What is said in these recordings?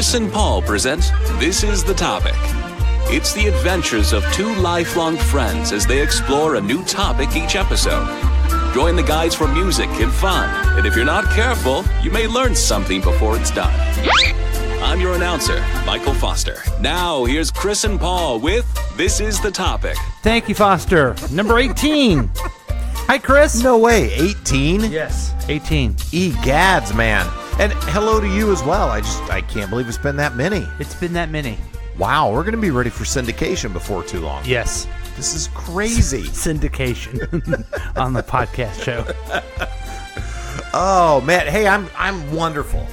Chris and Paul present This Is the Topic. It's the adventures of two lifelong friends as they explore a new topic each episode. Join the guys for music and fun, and if you're not careful, you may learn something before it's done. I'm your announcer, Michael Foster. Now, here's Chris and Paul with This Is the Topic. Thank you, Foster. Number 18. Hi, Chris. No way, 18? Yes, 18. Egads, man. And hello to you as well. I can't believe it's been that many. It's been that many. Wow, we're going to be ready for syndication before too long. Yes. This is crazy. Syndication on the podcast show. Oh, man. Hey, I'm wonderful.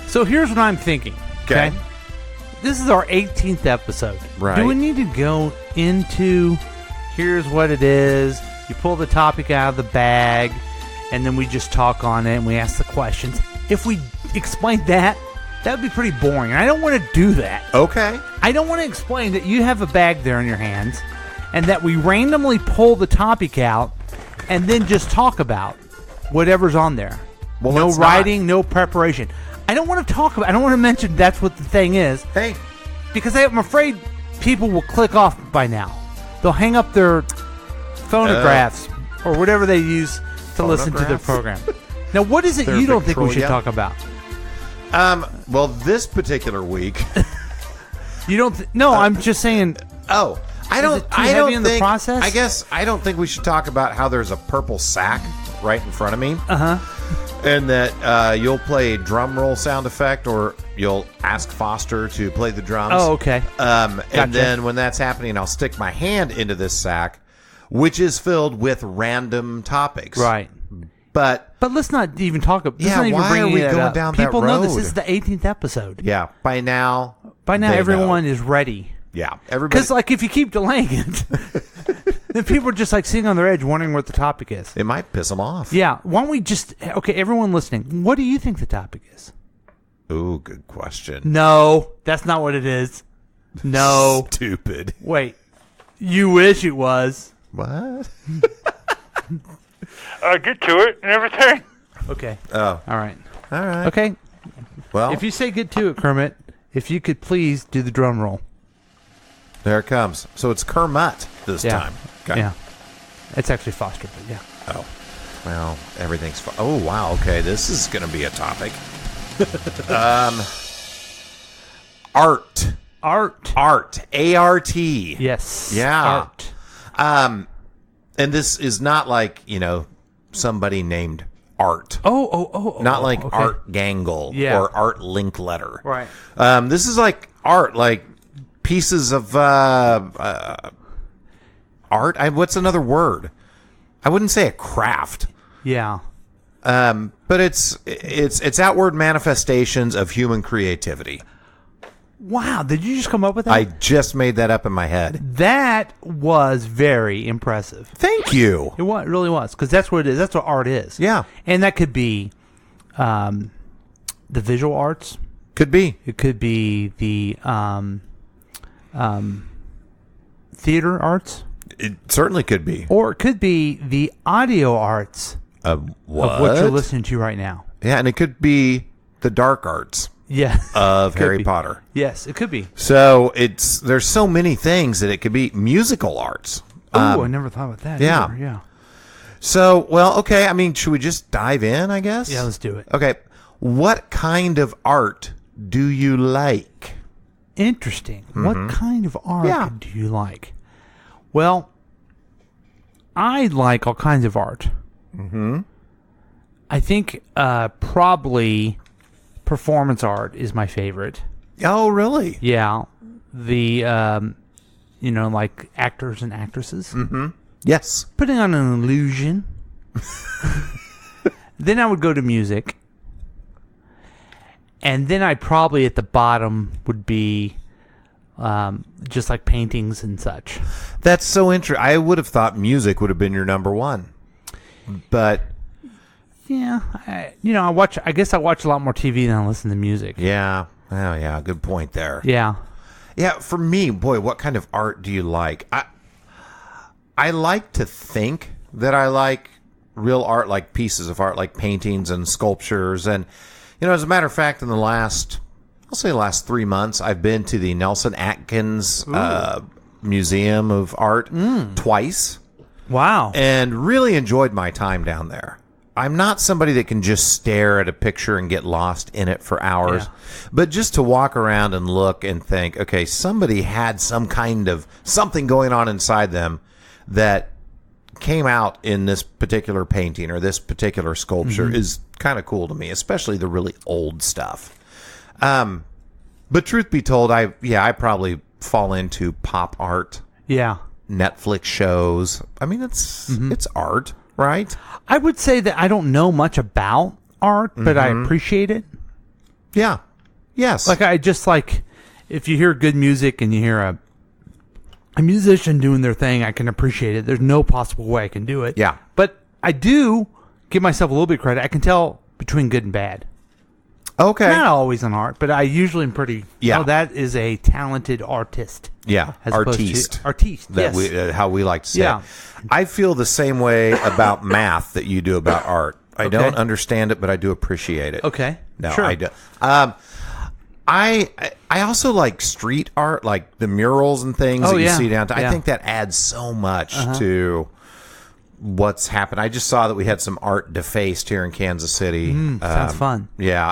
So here's what I'm thinking. Okay. This is our 18th episode. Right. Do we need to go into here's what it is? You pull the topic out of the bag, and then we just talk on it, and we ask the questions. If we explain that would be pretty boring. I don't want to do that. Okay. I don't want to explain that you have a bag there in your hands, and that we randomly pull the topic out, and then just talk about whatever's on there. Well, no let's writing, not. no preparation. I don't want to talk about. I don't want to mention that's what the thing is. Hey. Because I'm afraid people will click off by now. They'll hang up their phonographs or whatever they use to listen to their program. Now, what is it you don't think we should talk about? Well, this particular week. You don't? No, I'm just saying. Oh, I don't. Is it too I heavy don't in think. the process? I guess I don't think we should talk about how there's a purple sack right in front of me. And that you'll play a drum roll sound effect, or you'll ask Foster to play the drums. Oh, okay. And Gotcha. then when that's happening, I'll stick my hand into this sack, which is filled with random topics. Right. But let's not even talk about. Yeah, why are we going down that People know this road? is the 18th episode. yeah, by now. By now, they everyone know. is ready. Yeah, everybody. Because, like, if you keep delaying it, then people are just, like, sitting on their edge wondering what the topic is. It might piss them off. Yeah. Why don't we just... Okay, everyone listening, what do you think the topic is? Ooh, good question. No, that's not what it is. No. Stupid. Wait. You wish it was. What? Get to it and everything. Okay. Oh. All right. All right. Okay. Well, If you say get to it, Kermit, if you could please do the drum roll. there it comes. So it's Kermit this time. Okay. Yeah. It's actually Foster, but yeah. Oh. Well, everything's fine. Oh, wow. Okay. This is going to be a topic. Art. Art. Art. A-R-T. Yes. Yeah. Art. And this is not like, somebody named Art. Oh. Not like okay. Art Gangle Yeah. or Art Linkletter. Right. This is like art, like pieces of art. What's another word? I wouldn't say a craft. Yeah. But it's outward manifestations of human creativity. Wow. Did you just come up with that? I just made that up in my head. That was very impressive. Thank you. It really was, because that's what it is. That's what art is. Yeah. And that could be the visual arts. Could be. It could be the theater arts. It certainly could be. Or it could be the audio arts What? of what you're listening to right now. Yeah, and it could be the dark arts Yeah. of Could Harry be. Potter. Yes, it could be. So there's so many things that it could be. Musical arts. Oh, I never thought about that. yeah. Either. Yeah. So, well, okay. I mean, should we just dive in, I guess? Yeah, let's do it. Okay. What kind of art do you like? Interesting. What kind of art Yeah. do you like? Well, I like all kinds of art. Mm-hmm. I think probably performance art is my favorite. Oh, really? Yeah. The, like actors and actresses. Mm-hmm. Yes. Putting on an illusion. Then I would go to music. And then I probably at the bottom would be just like paintings and such. That's so interesting. I would have thought music would have been your number one. But, Yeah. I guess I watch a lot more TV than I listen to music. yeah. Oh, yeah. Good point there. Yeah. Yeah, for me, boy, what kind of art do you like? I like to think that I like real art, like pieces of art, like paintings and sculptures. And, as a matter of fact, in the last, I'll say the last 3 months, I've been to the Nelson Atkins Museum of Art twice. Wow. And really enjoyed my time down there. I'm not somebody that can just stare at a picture and get lost in it for hours. Yeah. But just to walk around and look and think, okay, somebody had some kind of something going on inside them that came out in this particular painting or this particular sculpture is kind of cool to me, especially the really old stuff. But truth be told, I probably fall into pop art. Yeah. Netflix shows. I mean, it's art, right? I would say that I don't know much about art, but I appreciate it. Yeah. Yes. Like, I just like, if you hear good music and you hear a musician doing their thing, I can appreciate it. There's no possible way I can do it. Yeah. But I do give myself a little bit of credit. I can tell between good and bad. Okay. Not always in art, but I usually am pretty... Yeah. Oh, that is a talented artist. Yeah. Artiste. Artiste, That yes. how we like to say Yeah. it. I feel the same way about math that you do about art. I don't understand it, but I do appreciate it. Okay. No, Sure. I do. I also like street art, like the murals and things that you see downtown. I think that adds so much to what's happened. I just saw that we had some art defaced here in Kansas City. Sounds fun. Yeah,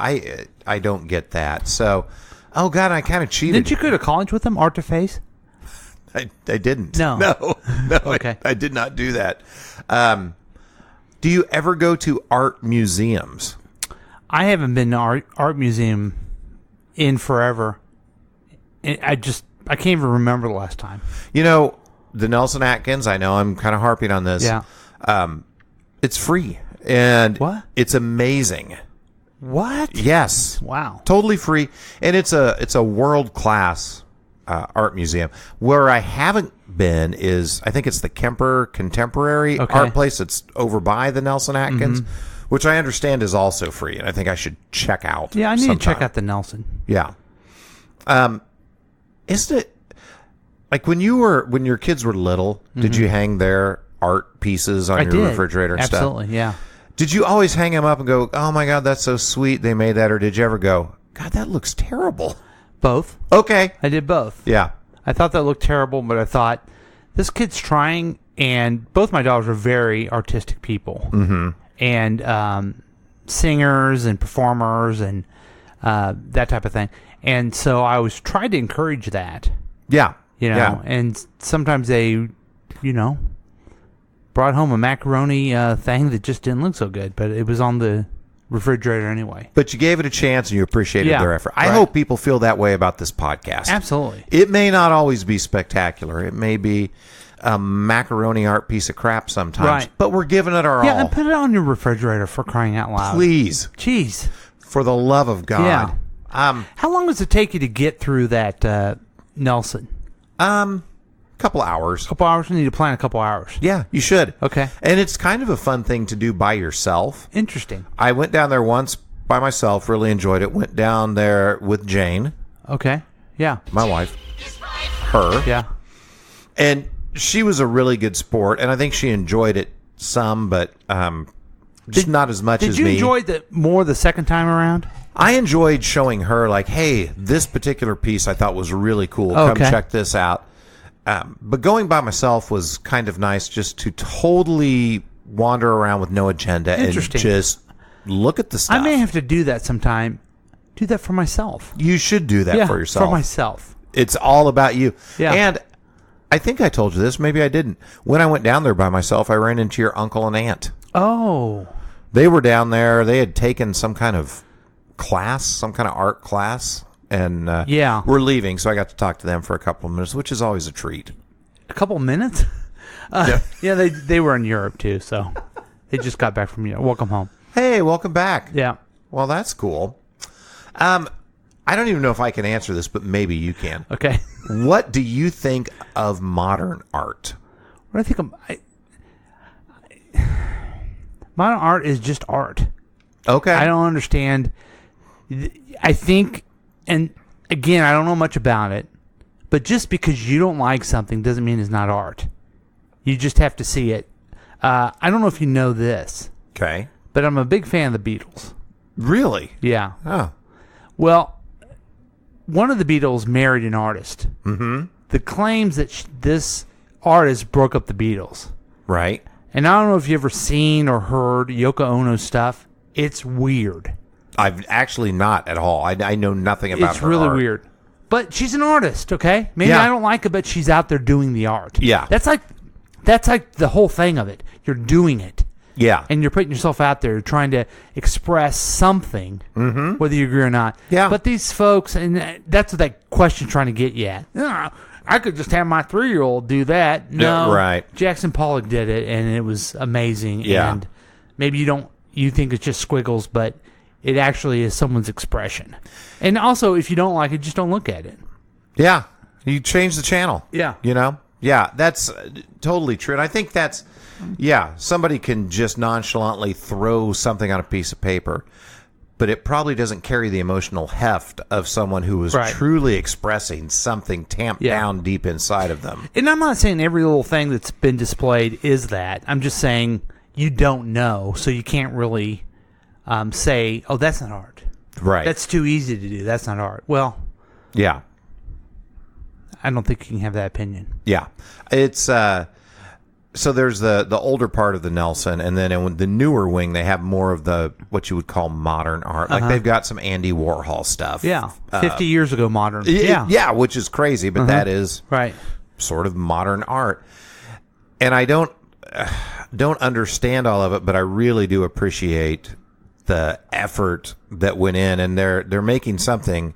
I don't get that. So, oh God, I kind of cheated. Didn't you go to college with them, Art to Face? I didn't. No. No. Okay. I did not do that. Do you ever go to art museums? I haven't been to art museum in forever. I can't even remember the last time. You know, the Nelson Atkins, I know I'm kind of harping on this. Yeah. It's free. And What? It's amazing. What? Yes. Wow. Totally free. And it's a world-class art museum. Where I haven't been is, I think it's the Kemper Contemporary Art Place. It's over by the Nelson Atkins, which I understand is also free. And I think I should check out. Yeah, I need sometime. to check out the Nelson. Yeah. Isn't it like when your kids were little, did you hang their art pieces on your refrigerator and stuff? Absolutely, yeah. Did you always hang them up and go, oh my God, that's so sweet they made that? Or did you ever go, God, that looks terrible? Both. Okay. I did both. Yeah. I thought that looked terrible, but I thought, this kid's trying, and both my daughters are very artistic people. Mm-hmm. And singers and performers and that type of thing. And so I was trying to encourage that. Yeah. You know, Yeah. and sometimes they, brought home a macaroni thing that just didn't look so good, but it was on the refrigerator anyway. But you gave it a chance and you appreciated their effort. I hope people feel that way about this podcast. Absolutely. It may not always be spectacular. It may be a macaroni art piece of crap sometimes, but we're giving it our all. Yeah, and put it on your refrigerator, for crying out loud. Please. Jeez. For the love of God. Yeah. How long does it take you to get through that Nelson? Couple hours. A couple hours? You need to plan a couple hours. Yeah, you should. Okay. And it's kind of a fun thing to do by yourself. Interesting. I went down there once by myself, really enjoyed it. Went down there with Jane. Okay. Yeah. My wife. Her. Yeah. And she was a really good sport, and I think she enjoyed it some, but just not as much as me. Did you enjoy it more the second time around? I enjoyed showing her, like, hey, this particular piece I thought was really cool. Come check this out. But going by myself was kind of nice, just to totally wander around with no agenda and just look at the stuff. I may have to do that sometime. Do that for myself. You should do that for yourself. For myself. It's all about you. Yeah. And I think I told you this. Maybe I didn't. When I went down there by myself, I ran into your uncle and aunt. Oh. They were down there. They had taken some kind of class, some kind of art class. And we're leaving, so I got to talk to them for a couple of minutes, which is always a treat. A couple of minutes? Yeah, they were in Europe, too, so they just got back from Europe. Welcome home. Hey, welcome back. Yeah. Well, that's cool. I don't even know if I can answer this, but maybe you can. Okay. What do you think of modern art? What I think of... modern art is just art. Okay. I don't understand. I think... And again, I don't know much about it, but just because you don't like something doesn't mean it's not art. You just have to see it. I don't know if you know this. Okay. But I'm a big fan of the Beatles. Really? Yeah. Oh. Well, one of the Beatles married an artist. Mm-hmm. The claims that this artist broke up the Beatles. Right. And I don't know if you've ever seen or heard Yoko Ono stuff. It's weird. I've actually not at all. I know nothing about It's her really art. weird. But she's an artist, okay? Maybe Yeah. I don't like it, but she's out there doing the art. Yeah. That's like the whole thing of it. You're doing it. Yeah. And you're putting yourself out there trying to express something, whether you agree or not. Yeah. But these folks, and that's what that question's trying to get you at. I could just have my 3-year-old do that. No. Right. Jackson Pollock did it, and it was amazing. Yeah. And maybe you think it's just squiggles, but it actually is someone's expression. And also, if you don't like it, just don't look at it. Yeah. You change the channel. Yeah. You know? Yeah, that's totally true. And I think that's, somebody can just nonchalantly throw something on a piece of paper, but it probably doesn't carry the emotional heft of someone who was truly expressing something tamped down deep inside of them. And I'm not saying every little thing that's been displayed is that. I'm just saying you don't know, so you can't really say, oh, that's not art. Right. That's too easy to do. That's not art. Well, yeah. I don't think you can have that opinion. Yeah. It's so there's the older part of the Nelson, and then in the newer wing they have more of the what you would call modern art. Like they've got some Andy Warhol stuff. Yeah. 50 years ago modern. Yeah. Yeah, which is crazy, but that is right. Sort of modern art. And I don't understand all of it, but I really do appreciate the effort that went in, and they're making something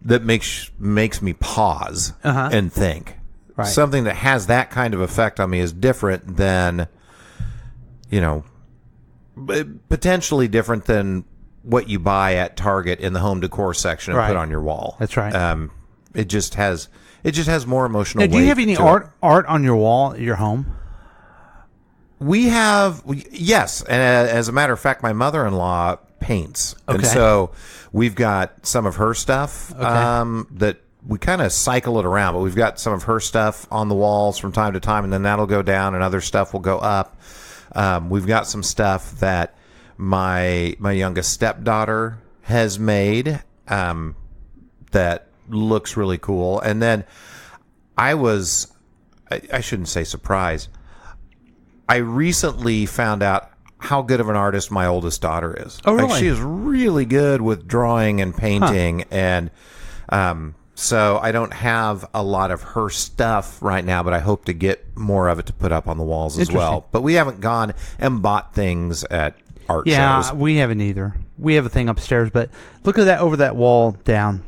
that makes me pause and think. Right. Something that has that kind of effect on me is different than, potentially different than what you buy at Target in the home decor section and put on your wall. That's right. It just has more emotional weight. Now, do you have any to art on your wall at your home? Yes. And as a matter of fact, my mother-in-law paints. Okay. And so we've got some of her stuff that we kind of cycle it around, but we've got some of her stuff on the walls from time to time, and then that'll go down and other stuff will go up. We've got some stuff that my youngest stepdaughter has made that looks really cool. And then I shouldn't say surprised. I recently found out how good of an artist my oldest daughter is. Oh, really? Like, she is really good with drawing and painting, and so I don't have a lot of her stuff right now, but I hope to get more of it to put up on the walls as well. But we haven't gone and bought things at art shows. Yeah, we haven't either. We have a thing upstairs, but look at that over that wall down.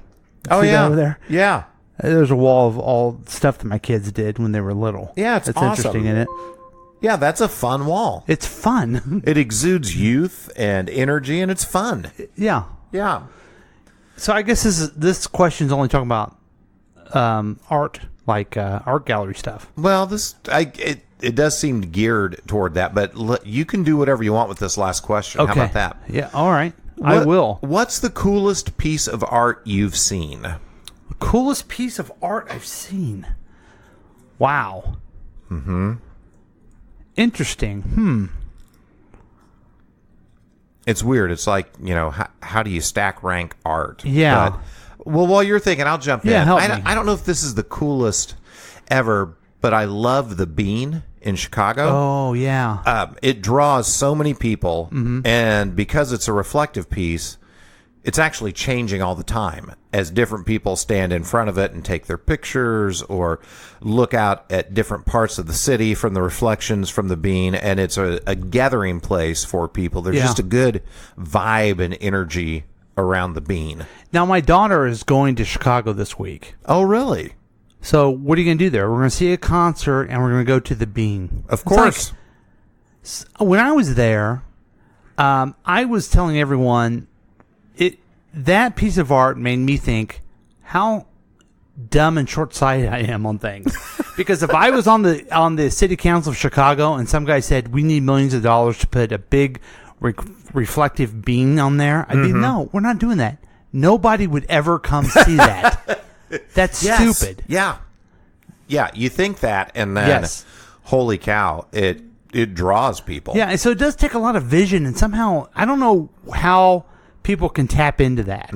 Oh, See yeah. that over there? Yeah. There's a wall of all stuff that my kids did when they were little. Yeah, it's That's awesome. interesting, isn't it? Yeah, that's a fun wall. It's fun. It exudes youth and energy, and it's fun. Yeah. Yeah. So I guess this question's only talking about art, like art gallery stuff. Well, it does seem geared toward that, but you can do whatever you want with this last question. Okay. How about that? Yeah, all right. I will. What's the coolest piece of art you've seen? The coolest piece of art I've seen. Wow. Mm-hmm. Interesting. It's weird. It's like, how do you stack rank art? Yeah. But, well, while you're thinking, I'll jump in. Help me. I don't know if this is the coolest ever, but I love the Bean in Chicago. Oh, yeah. It draws so many people, and because it's a reflective piece, it's actually changing all the time as different people stand in front of it and take their pictures or look out at different parts of the city from the reflections from the Bean, and it's a gathering place for people. There's just a good vibe and energy around the Bean. Now, my daughter is going to Chicago this week. Oh, really? So what are you going to do there? We're going to see a concert, and we're going to go to the Bean. Of course. When I was there, I was telling everyone that piece of art made me think how dumb and short-sighted I am on things. Because if I was on the city council of Chicago and some guy said we need millions of dollars to put a big reflective Bean on there, I'd be, no, we're not doing that. Nobody would ever come see that. That's stupid. Yeah. Yeah, you think that, and then, holy cow, it draws people. Yeah, and so it does take a lot of vision, and somehow, I don't know how people can tap into that.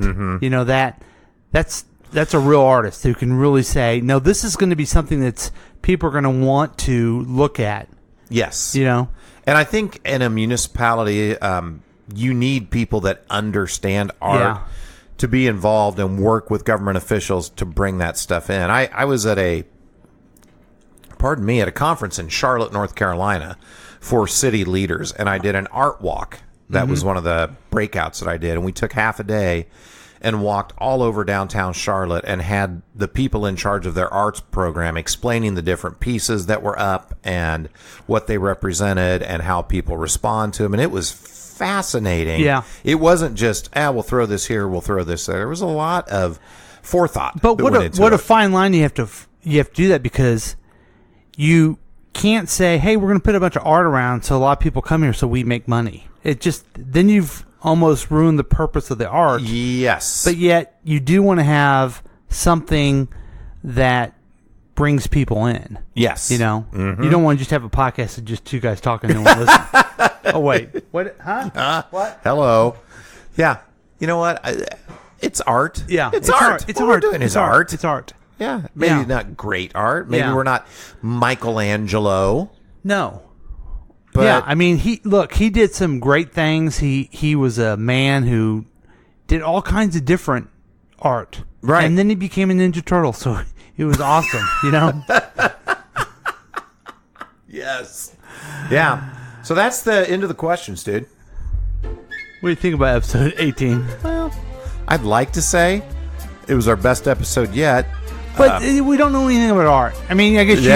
That's That's a real artist who can really say, no, this is going to be something that's people are going to want to look at. Yes. You know? And I think in a municipality, you need people that understand art to be involved and work with government officials to bring that stuff in. I was at a conference in Charlotte, North Carolina for city leaders, and I did an art walk. That was one of the breakouts that I did, and we took half a day and walked all over downtown Charlotte and had the people in charge of their arts program explaining the different pieces that were up and what they represented and how people respond to them. And it was fascinating. Yeah. It wasn't just, we'll throw this here, we'll throw this there. There was a lot of forethought. But what a fine line you have to do that, because you can't say, hey, we're going to put a bunch of art around so a lot of people come here so we make money. It just, then you've almost ruined the purpose of the art. Yes. But yet you do want to have something that brings people in. Yes. You know? You don't want to just have a podcast of just two guys talking and no one listen. Oh, wait. What? Huh? What? Hello. Yeah. You know what? It's art. Yeah. It's art. It's what art. we're doing is art. It's art. Yeah. Maybe not great art. Maybe we're not Michelangelo. No. But yeah, I mean, he did some great things. He was a man who did all kinds of different art. Right. And then he became a Ninja Turtle, so it was awesome, you know? Yes. Yeah. So that's the end of the questions, dude. What do you think about episode 18? Well, I'd like to say it was our best episode yet. But we don't know anything about art. I mean, I guess you do.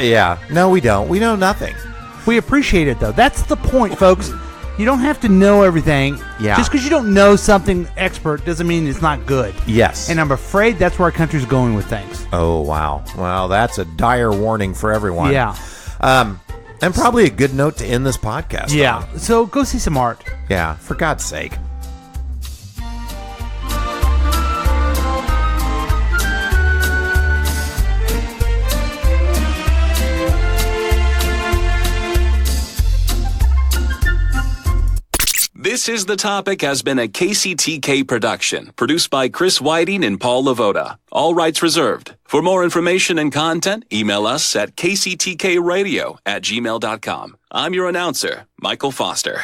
Yeah. No, we don't. We know nothing. We appreciate it, though. That's the point, folks. You don't have to know everything. Yeah. Just because you don't know something expert doesn't mean it's not good. Yes. And I'm afraid that's where our country's going with things. Oh, wow. Well, that's a dire warning for everyone. Yeah. And probably a good note to end this podcast Yeah. on. So go see some art. Yeah, for God's sake. This is The Topic has been a KCTK production, produced by Chris Whiting and Paul Lavoda. All rights reserved. For more information and content, email us at kctkradio@gmail.com. I'm your announcer, Michael Foster.